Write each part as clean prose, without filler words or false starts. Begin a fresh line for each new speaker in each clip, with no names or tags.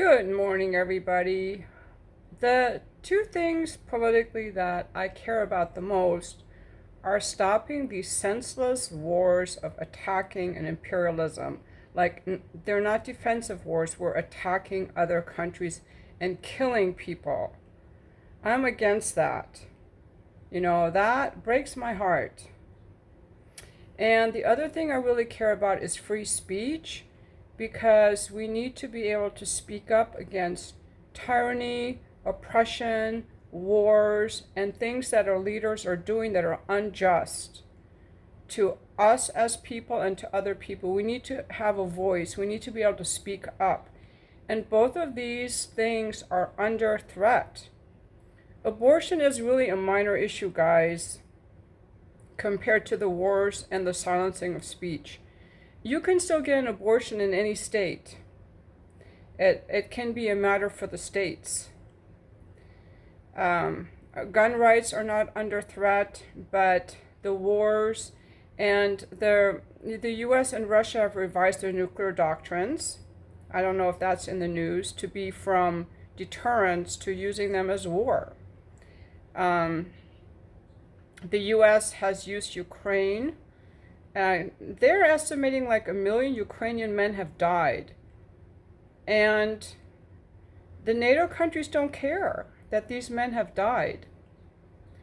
Good morning, everybody. The two things politically that I care about the most are stopping these senseless wars of attacking and imperialism. Like, they're not defensive wars, we're attacking other countries and killing people. I'm against that. That breaks my heart. And the other thing I really care about is free speech, because we need to be able to speak up against tyranny, oppression, wars, and things that our leaders are doing that are unjust to us as people and to other people. We need to have a voice. We need to be able to speak up. And both of these things are under threat. Abortion is really a minor issue, guys, compared to the wars and the silencing of speech. You can still get an abortion in any state. It can be a matter for the states. Gun rights are not under threat, but the wars and the U.S. and Russia have revised their nuclear doctrines. I don't know if that's in the news, to be from deterrence to using them as war. The U.S. has used Ukraine. They're estimating like 1 million Ukrainian men have died. And the NATO countries don't care that these men have died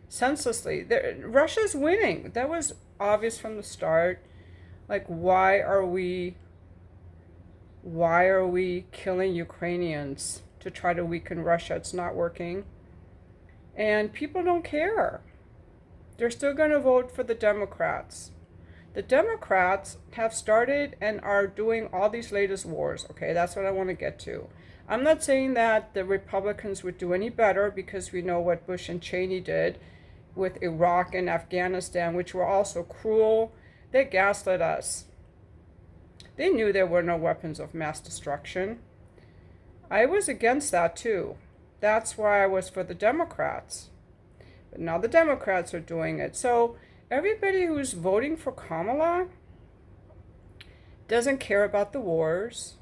senselessly. Russia's winning. That was obvious from the start. Like, why are we killing Ukrainians to try to weaken Russia? It's not working. And people don't care. They're still going to vote for the Democrats. The Democrats have started and are doing all these latest wars. Okay, that's what I want to get to. I'm not saying that the Republicans would do any better, because we know what Bush and Cheney did with Iraq and Afghanistan, which were also cruel. They gaslit us. They knew there were no weapons of mass destruction. I was against that too. That's why I was for the Democrats. But now the Democrats are doing it. So everybody who's voting for Kamala doesn't care about the wars,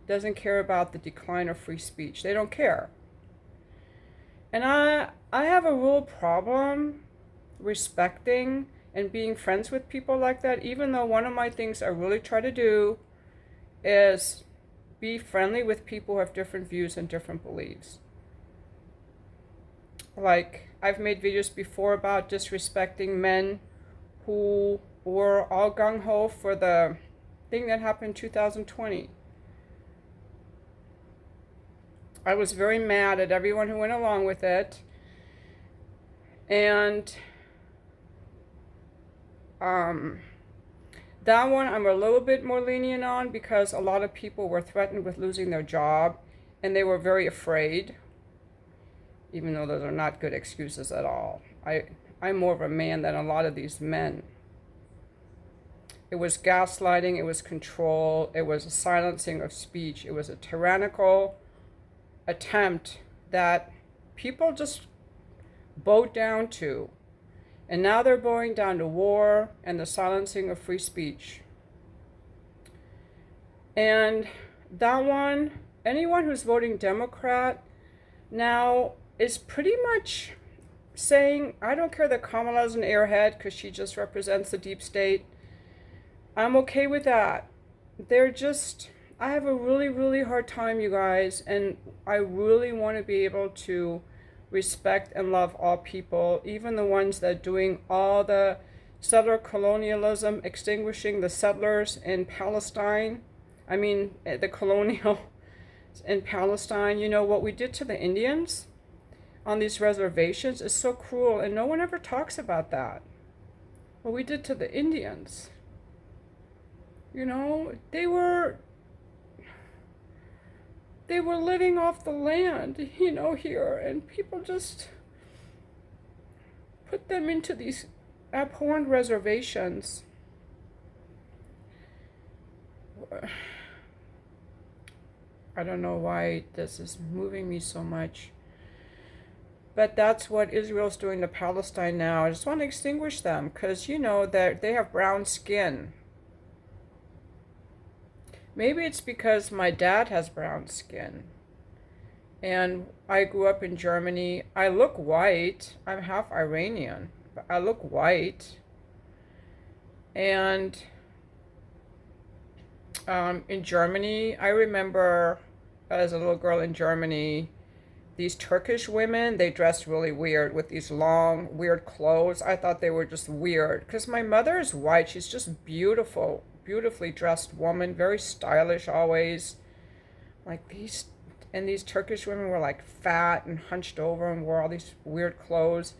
doesn't care about the decline of free speech. They don't care. And I have a real problem respecting and being friends with people like that, even though one of my things I really try to do is be friendly with people who have different views and different beliefs. Like, I've made videos before about disrespecting men who were all gung-ho for the thing that happened in 2020. I was very mad at everyone who went along with it. And that one I'm a little bit more lenient on, because a lot of people were threatened with losing their job and they were very afraid, even though those are not good excuses at all. I'm more of a man than a lot of these men. It was gaslighting, it was control, it was a silencing of speech, it was a tyrannical attempt that people just bowed down to. And now they're bowing down to war and the silencing of free speech. And that one, anyone who's voting Democrat now is pretty much saying, I don't care that Kamala's an airhead because she just represents the deep state. I'm okay with that. I have a really, really hard time, you guys, and I really want to be able to respect and love all people, even the ones that are doing all the settler colonialism, extinguishing the settlers in Palestine. I mean, the colonial in Palestine. You know, what we did to the Indians on these reservations is so cruel, and no one ever talks about that. What we did to the Indians. You know, they were living off the land, here, and people just put them into these abhorrent reservations. I don't know why this is moving me so much. But that's what Israel's doing to Palestine now. I just want to extinguish them, because, that they have brown skin. Maybe it's because my dad has brown skin. And I grew up in Germany. I look white. I'm half Iranian, but I look white. And in Germany, I remember as a little girl in Germany, these Turkish women, they dressed really weird with these long, weird clothes. I thought they were just weird because my mother is white. She's just beautiful, beautifully dressed woman, very stylish always. Like these, and these Turkish women were like fat and hunched over and wore all these weird clothes.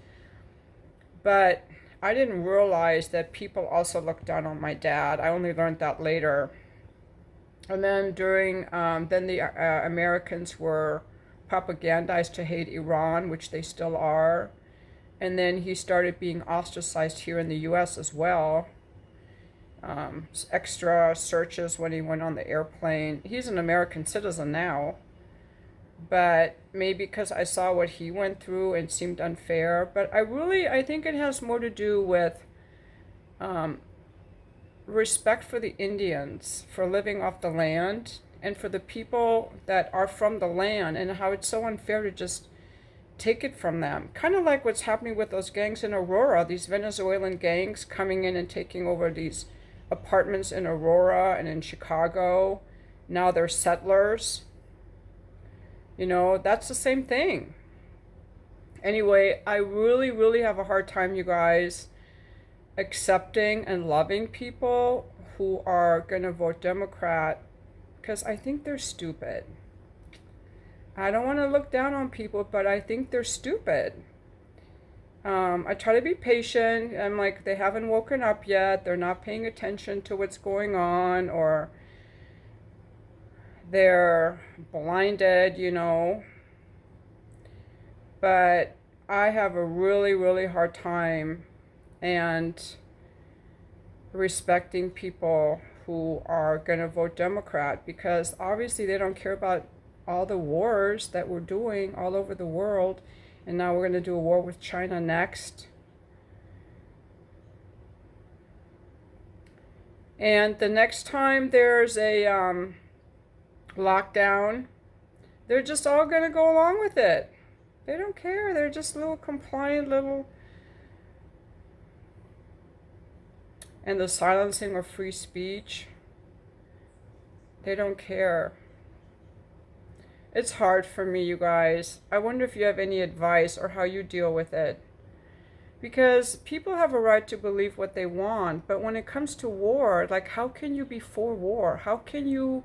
But I didn't realize that people also looked down on my dad. I only learned that later. And then then the Americans were propagandized to hate Iran, which they still are. And then he started being ostracized here in the US as well. Extra searches when he went on the airplane. He's an American citizen now. But maybe because I saw what he went through and seemed unfair. But I think it has more to do with respect for the Indians for living off the land and for the people that are from the land, and how it's so unfair to just take it from them. Kind of like what's happening with those gangs in Aurora, these Venezuelan gangs coming in and taking over these apartments in Aurora and in Chicago. Now they're settlers. You know, that's the same thing. Anyway, I really, really have a hard time, you guys, accepting and loving people who are going to vote Democrat because I think they're stupid. I don't want to look down on people, but I think they're stupid. I try to be patient. I'm like, they haven't woken up yet. They're not paying attention to what's going on, or they're blinded, you know. But I have a really, really hard time and respecting people who are going to vote Democrat, because obviously they don't care about all the wars that we're doing all over the world. And now we're going to do a war with China next. And the next time there's a lockdown, they're just all going to go along with it. They don't care. They're just little compliant little. And the silencing of free speech, they don't care. It's hard for me, you guys. I wonder if you have any advice or how you deal with it. Because people have a right to believe what they want, but when it comes to war, like, how can you be for war? How can you?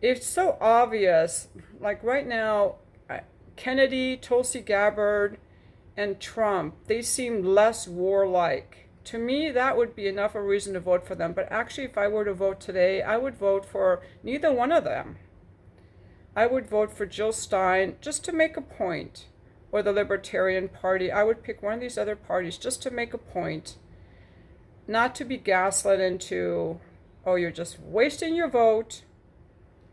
It's so obvious. Like right now, Kennedy, Tulsi Gabbard, and Trump, they seem less warlike. To me, that would be enough of a reason to vote for them. But actually, if I were to vote today, I would vote for neither one of them. I would vote for Jill Stein just to make a point, or the Libertarian Party. I would pick one of these other parties just to make a point, not to be gaslit into, oh, you're just wasting your vote.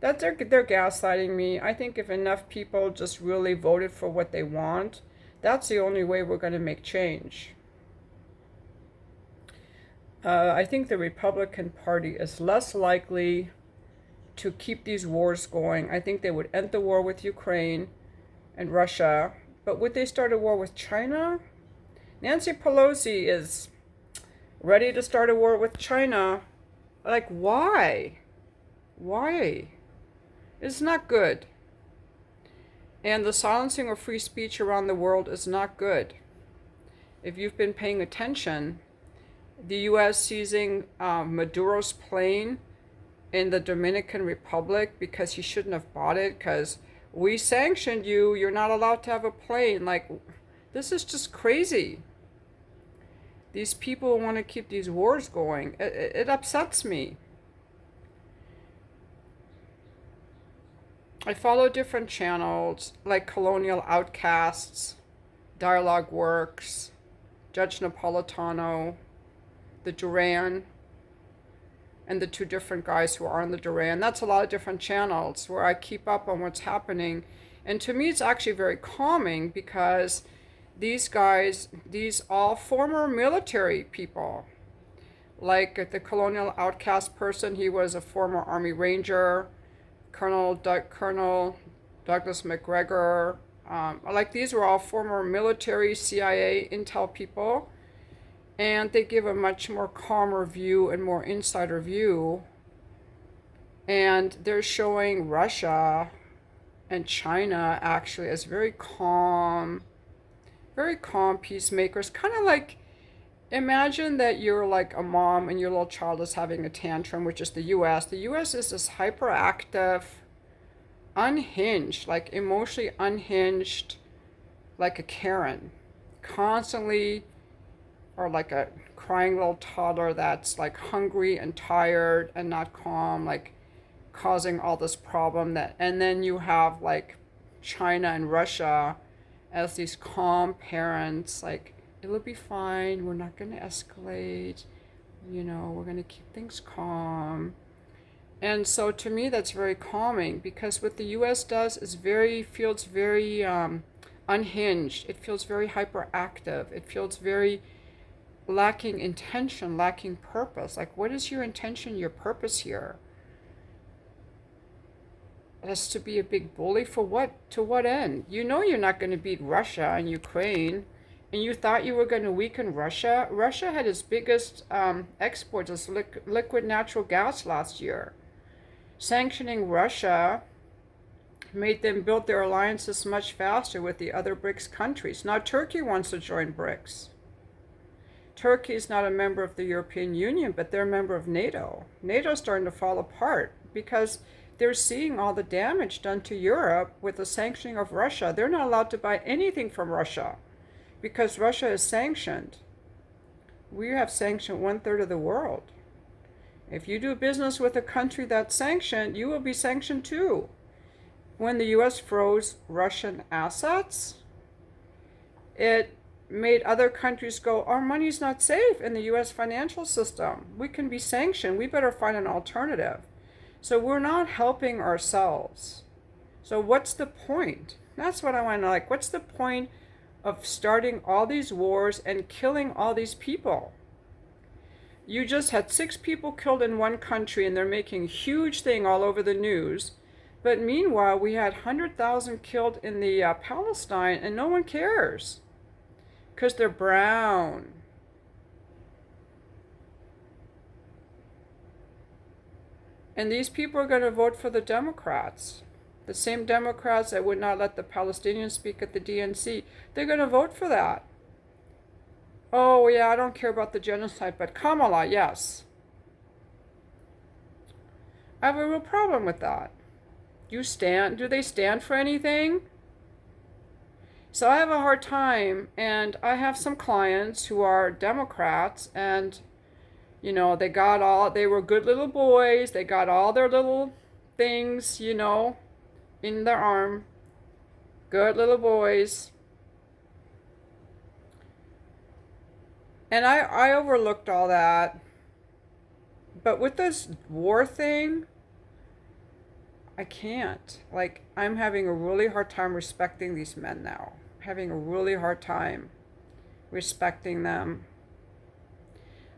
That they're gaslighting me. I think if enough people just really voted for what they want, that's the only way we're going to make change. I think the Republican Party is less likely to keep these wars going. I think they would end the war with Ukraine and Russia. But would they start a war with China? Nancy Pelosi is ready to start a war with China. Like, why? Why? It's not good. And the silencing of free speech around the world is not good. If you've been paying attention, the U.S. seizing Maduro's plane in the Dominican Republic because he shouldn't have bought it because we sanctioned you. You're not allowed to have a plane. Like, this is just crazy. These people want to keep these wars going. It upsets me. I follow different channels like Colonial Outcasts, Dialogue Works, Judge Napolitano, the Duran, and the two different guys who are on the Duran. That's a lot of different channels where I keep up on what's happening. And to me, it's actually very calming because these guys, these all former military people, like the Colonial Outcast person, he was a former Army Ranger, Colonel Douglas McGregor. Like these were all former military, CIA, intel people. And they give a much more calmer view and more insider view. And they're showing Russia and China actually as very calm peacemakers. Kind of like, imagine that you're like a mom and your little child is having a tantrum, which is the US. The US is this hyperactive, unhinged, like emotionally unhinged, like a Karen, constantly, or like a crying little toddler that's like hungry and tired and not calm, like causing all this problem. That, and then you have like China and Russia as these calm parents, like, it'll be fine, we're not going to escalate, you know, we're going to keep things calm. And so to me that's very calming, because what the US does is feels very unhinged. It feels very hyperactive. It feels very lacking intention, lacking purpose. Like, what is your intention, your purpose here? As to be a big bully for what? To what end? You know you're not going to beat Russia and Ukraine, and you thought you were going to weaken Russia. Russia had its biggest exports as liquid natural gas last year. Sanctioning Russia made them build their alliances much faster with the other BRICS countries. Now Turkey wants to join BRICS. Turkey is not a member of the European Union, but they're a member of NATO. NATO's starting to fall apart because they're seeing all the damage done to Europe with the sanctioning of Russia. They're not allowed to buy anything from Russia because Russia is sanctioned. We have sanctioned 1/3 of the world. If you do business with a country that's sanctioned, you will be sanctioned too. When the US froze Russian assets, it made other countries go, our money's not safe in the US financial system. We can be sanctioned. We better find an alternative. So we're not helping ourselves. So what's the point? That's what I want to know. Like, what's the point of starting all these wars and killing all these people? You just had 6 people killed in one country and they're making a huge thing all over the news. But meanwhile, we had 100,000 killed in the Palestine and no one cares. Because they're brown. And these people are going to vote for the Democrats. The same Democrats that would not let the Palestinians speak at the DNC. They're going to vote for that. Oh, yeah, I don't care about the genocide, but Kamala, yes. I have a real problem with that. Do they stand for anything? So I have a hard time, and I have some clients who are Democrats, and, you know, they were good little boys, they got all their little things, you know, in their arm. Good little boys. And I overlooked all that. But with this war thing, I can't. Like, I'm having a really hard time respecting these men now. Having a really hard time respecting them.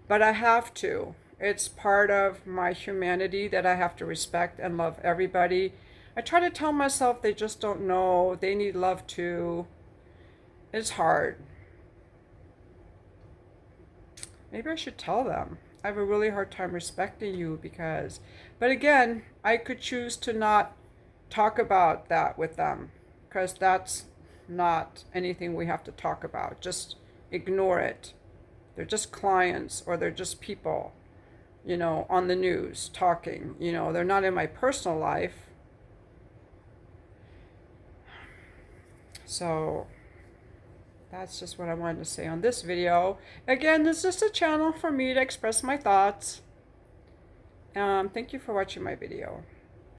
But I have to. It's part of my humanity that I have to respect and love everybody. I try to tell myself they just don't know. They need love too. It's hard. Maybe I should tell them. I have a really hard time respecting you because, but again, I could choose to not talk about that with them because that's not anything we have to talk about. Just ignore it. They're just clients or they're just people, you know, on the news talking, you know, they're not in my personal life. So that's just what I wanted to say on this video. Again, this is just a channel for me to express my thoughts. Thank you for watching my video.